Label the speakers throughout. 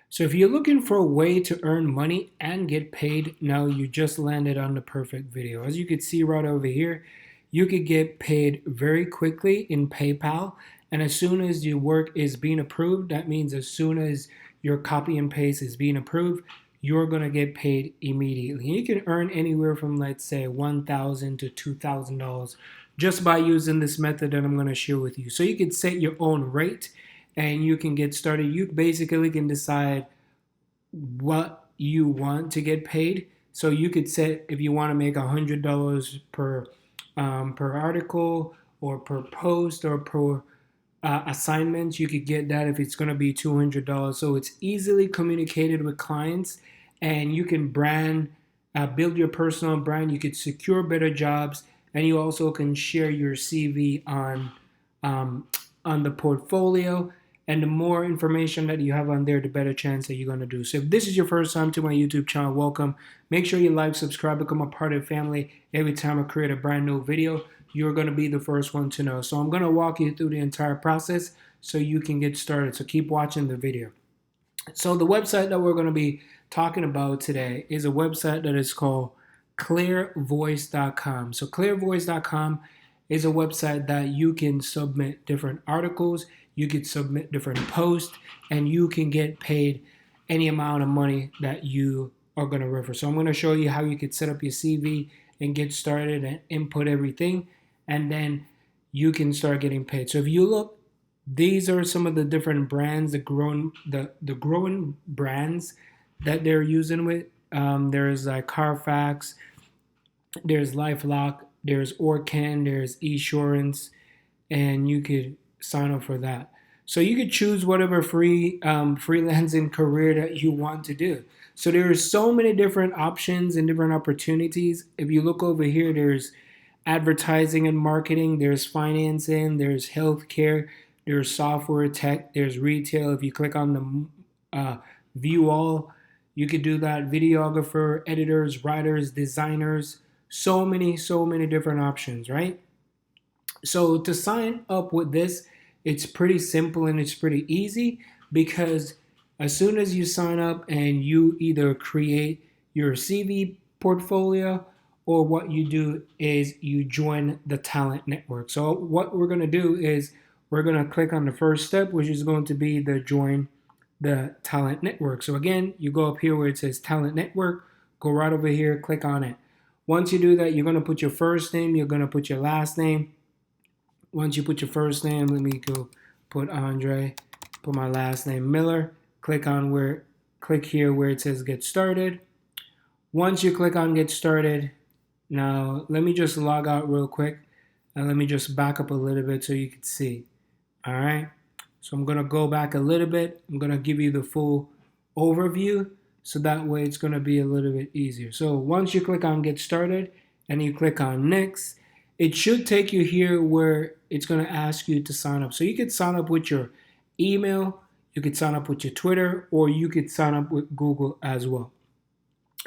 Speaker 1: So if you're looking for a way to earn money and get paid, now you just landed on the perfect video. As you can see right over here, you could get paid very quickly in PayPal. And as soon as your work is being approved, that means as soon as your copy and paste is being approved, you're going to get paid immediately. And you can earn anywhere from, let's say, $1,000 to $2,000 just by using this method that I'm going to share with you. So you can set your own rate and you can get started. You basically can decide what you want to get paid. So you could set if you want to make $100 per article or per post or per assignments. You could get that if it's going to be $200. So it's easily communicated with clients, and you can build your personal brand. You could secure better jobs, and you also can share your CV um, on the portfolio. And the more information that you have on there, the better chance that you're going to do. So if this is your first time to my YouTube channel, welcome. Make sure you like, subscribe, become a part of the family. Every time I create a brand new video, you're going to be the first one to know. So I'm going to walk you through the entire process so you can get started. So keep watching the video. So the website that we're going to be talking about today is a website that is called clearvoice.com. So clearvoice.com is a website that you can submit different articles, you can submit different posts, and you can get paid any amount of money that you are going to refer. So I'm going to show you how you could set up your CV and get started and input everything, and then you can start getting paid. So if you look, these are some of the different brands, the growing brands that they're using with. There's like Carfax, there's LifeLock, there's Orcan, there's Esurance, and you could sign up for that. So you could choose whatever freelancing career that you want to do. So there are so many different options and different opportunities. If you look over here, there's advertising and marketing, there's financing, there's healthcare, there's software tech, there's retail. If you click on the view all, you could do that. Videographer, editors, writers, designers, so many different options, right? So to sign up with this, it's pretty simple and it's pretty easy, because as soon as you sign up and you either create your CV portfolio, or what you do is you join the talent network. So what we're going to do is we're going to click on the first step, which is going to be the join the talent network. So again, you go up here where it says talent network, go right over here, click on it. Once you do that, you're going to put your first name, you're going to put your last name. Once you put your first name, let me go put Andre, put my last name Miller, click here where it says get started. Once you click on get started, now let me just log out real quick and let me just back up a little bit so you can see. All right. So I'm going to go back a little bit. I'm going to give you the full overview, so that way it's going to be a little bit easier. So once you click on get started and you click on next, it should take you here where it's going to ask you to sign up. So you could sign up with your email, you could sign up with your Twitter, or you could sign up with Google as well.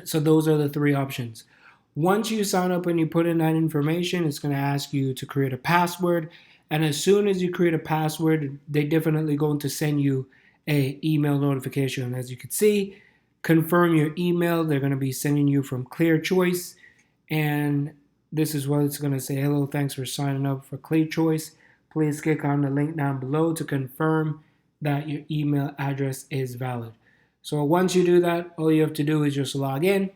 Speaker 1: So those are the three options. Once you sign up and you put in that information, it's going to ask you to create a password. And as soon as you create a password, they're definitely going to send you a email notification. As you can see, confirm your email. They're going to be sending you from Clear Choice. And this is what it's going to say. Hello, thanks for signing up for Clear Choice. Please click on the link down below to confirm that your email address is valid. So once you do that, all you have to do is just log in.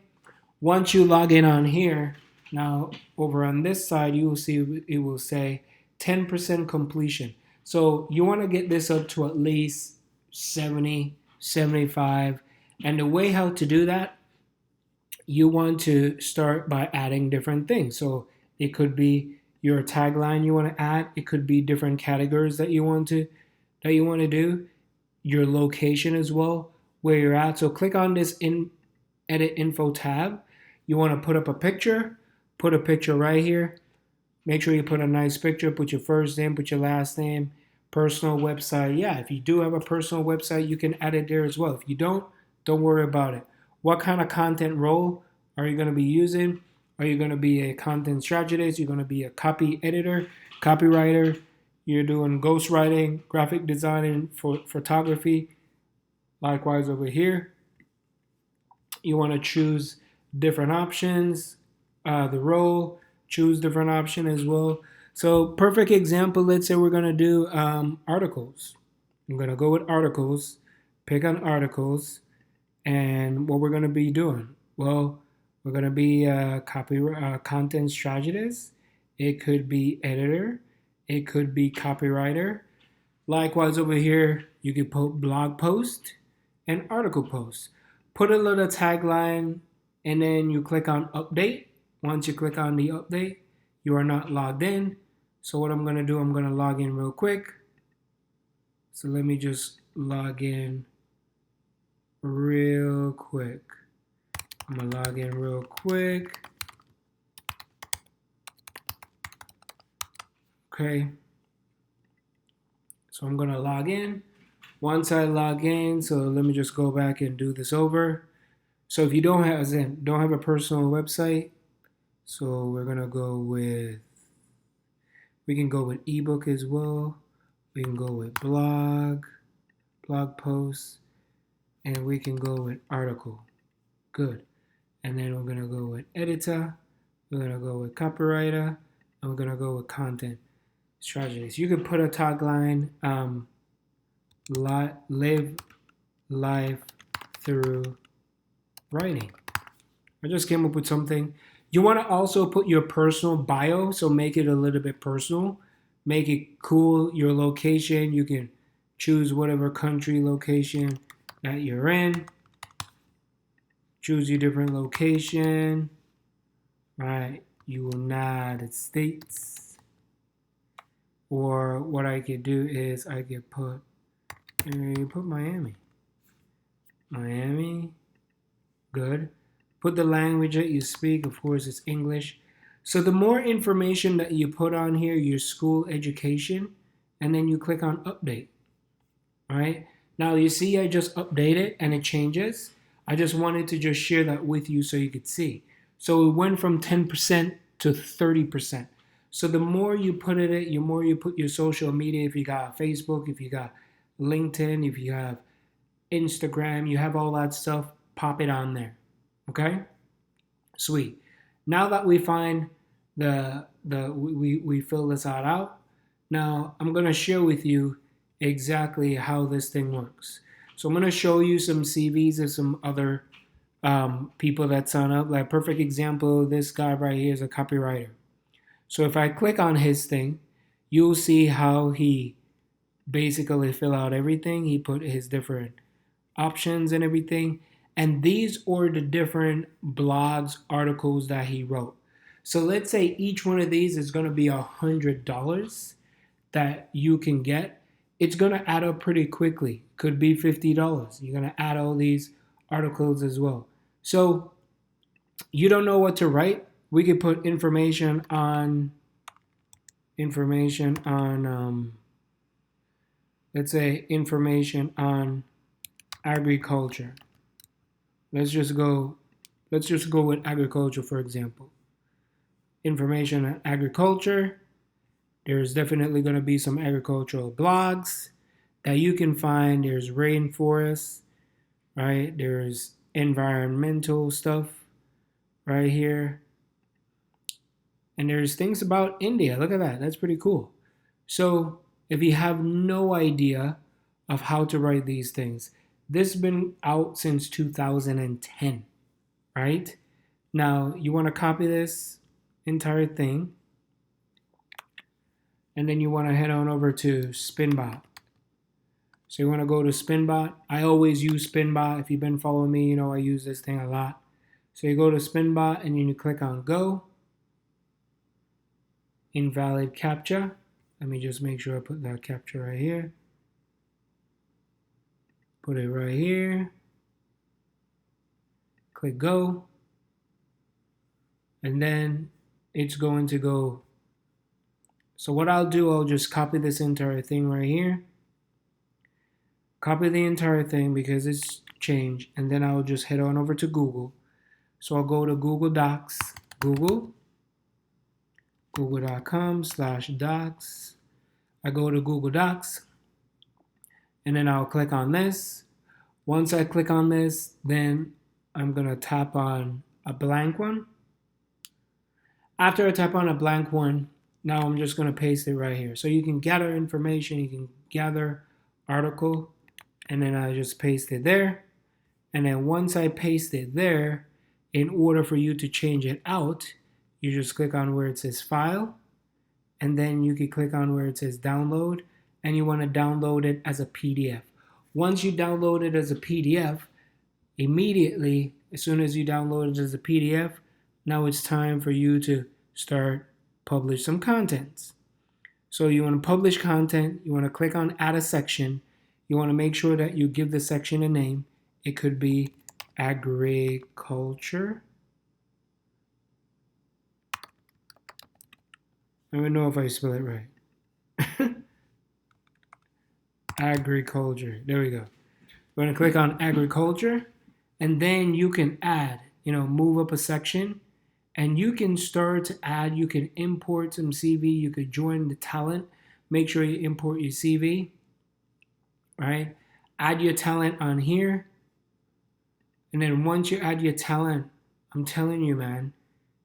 Speaker 1: Once you log in on here, now over on this side, you will see it will say 10% completion. So you want to get this up to at least 70, 75. And the way how to do that, you want to start by adding different things. So it could be your tagline you want to add. It could be different categories that you want to do. Your location as well, where you're at. So click on this edit info tab. You want to put up a picture. Put a picture right here. Make sure you put a nice picture. Put your first name, put your last name, personal website. Yeah, if you do have a personal website, you can add it there as well. If you don't worry about it. What kind of content role are you going to be using? Are you going to be a content strategist? You're going to be a copy editor, copywriter. You're doing ghostwriting, graphic designing, photography. Likewise over here, you want to choose different options, the role, choose different option as well. So perfect example, let's say we're going to do articles. I'm going to go with articles, pick on articles, and what we're going to be doing. Well, we're going to be content strategist. It could be editor. It could be copywriter. Likewise over here, you can put blog post and article post. Put a little tagline and then you click on update. Once you click on the update, you are not logged in. So what I'm going to do, I'm going to log in real quick. So let me just log in real quick. I'm going to log in real quick. Okay. So I'm going to log in. Once I log in, so let me just go back and do this over. So if you don't have a personal website, so we're going to go with, we can go with ebook as well. We can go with blog posts, and we can go with article. Good. And then we're going to go with editor. We're going to go with copywriter, and we're going to go with content strategist. You could put a tagline, live life through writing. I just came up with something. You want to also put your personal bio, so make it a little bit personal. Make it cool, your location. You can choose whatever country location that you're in. Choose your different location. Right, United States. Or what I could do is I could put Miami. Miami. Good. Put the language that you speak. Of course, it's English. So the more information that you put on here, your school education, and then you click on update. All right. Now you see I just updated and it changes. I just wanted to just share that with you so you could see. So it went from 10% to 30%. So the more you put it, the more you put your social media, if you got Facebook, if you got LinkedIn, if you have Instagram, you have all that stuff, pop it on there. Okay? Sweet. Now that we find we fill this out, now I'm going to share with you exactly how this thing works. So I'm going to show you some CVs of some other people that sign up. Like perfect example, this guy right here is a copywriter. So if I click on his thing, you'll see how he basically fill out everything. He put his different options and everything. And these are the different blogs, articles that he wrote. So let's say each one of these is going to be $100 that you can get. It's going to add up pretty quickly. Could be $50. You're going to add all these articles as well. So you don't know what to write. We could put information on let's say information on agriculture. Let's just go with agriculture, for example. Information on agriculture. There's definitely going to be some agricultural blogs that you can find. There's rainforests, right? There's environmental stuff right here. And there's things about India. Look at that. That's pretty cool. So if you have no idea of how to write these things, this has been out since 2010, right? Now, you want to copy this entire thing, and then you want to head on over to Spinbot. So you want to go to Spinbot. I always use Spinbot. If you've been following me, you know I use this thing a lot. So you go to Spinbot, and then you click on Go. Invalid CAPTCHA. Let me just make sure I put that CAPTCHA right here. Put it right here. Click Go. And then it's going to go. So what I'll do, I'll just copy this entire thing right here. Copy the entire thing because it's changed. And then I'll just head on over to Google. So I'll go to Google Docs. Google.com/docs. I go to Google Docs. And then I'll click on this. Once I click on this, then I'm going to tap on a blank one. After I tap on a blank one, now I'm just going to paste it right here. So you can gather information, you can gather article, and then I just paste it there. And then once I paste it there, in order for you to change it out, you just click on where it says file, and then you can click on where it says download, and you want to download it as a PDF. Once you download it as a PDF, immediately, as soon as you download it as a PDF, now it's time for you to start publish some contents. So you want to publish content, you want to click on add a section, you want to make sure that you give the section a name. It could be agriculture. I don't know if I spell it right. Agriculture. There we go. We're going to click on agriculture, and then you can add, move up a section, and you can start to add. You can import some CV. You could join the talent. Make sure you import your CV. Right? Add your talent on here. And then once you add your talent, I'm telling you, man,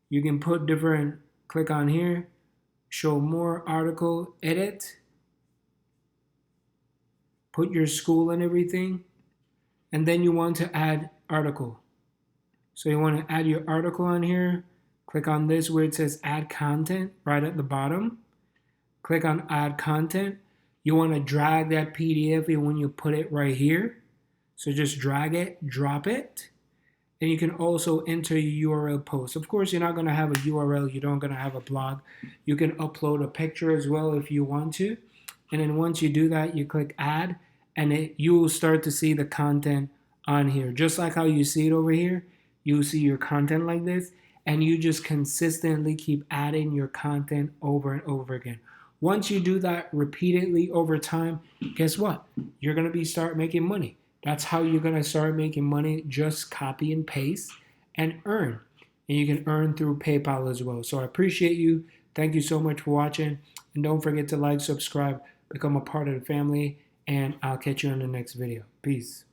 Speaker 1: you can put different, click on here, show more article, edit, put your school and everything, and then you want to add article. So you want to add your article on here, click on this where it says add content right at the bottom, click on add content. You want to drag that PDF and when you put it right here. So just drag it, drop it, and you can also enter your URL post. Of course, you're not going to have a URL. You don't going to have a blog. You can upload a picture as well if you want to. And then once you do that, you click add, and you will start to see the content on here. Just like how you see it over here, you see your content like this, and you just consistently keep adding your content over and over again. Once you do that repeatedly over time, guess what? You're going to start making money. That's how you're going to start making money. Just copy and paste and earn. And you can earn through PayPal as well. So I appreciate you. Thank you so much for watching. And don't forget to like, subscribe, become a part of the family. And I'll catch you in the next video. Peace.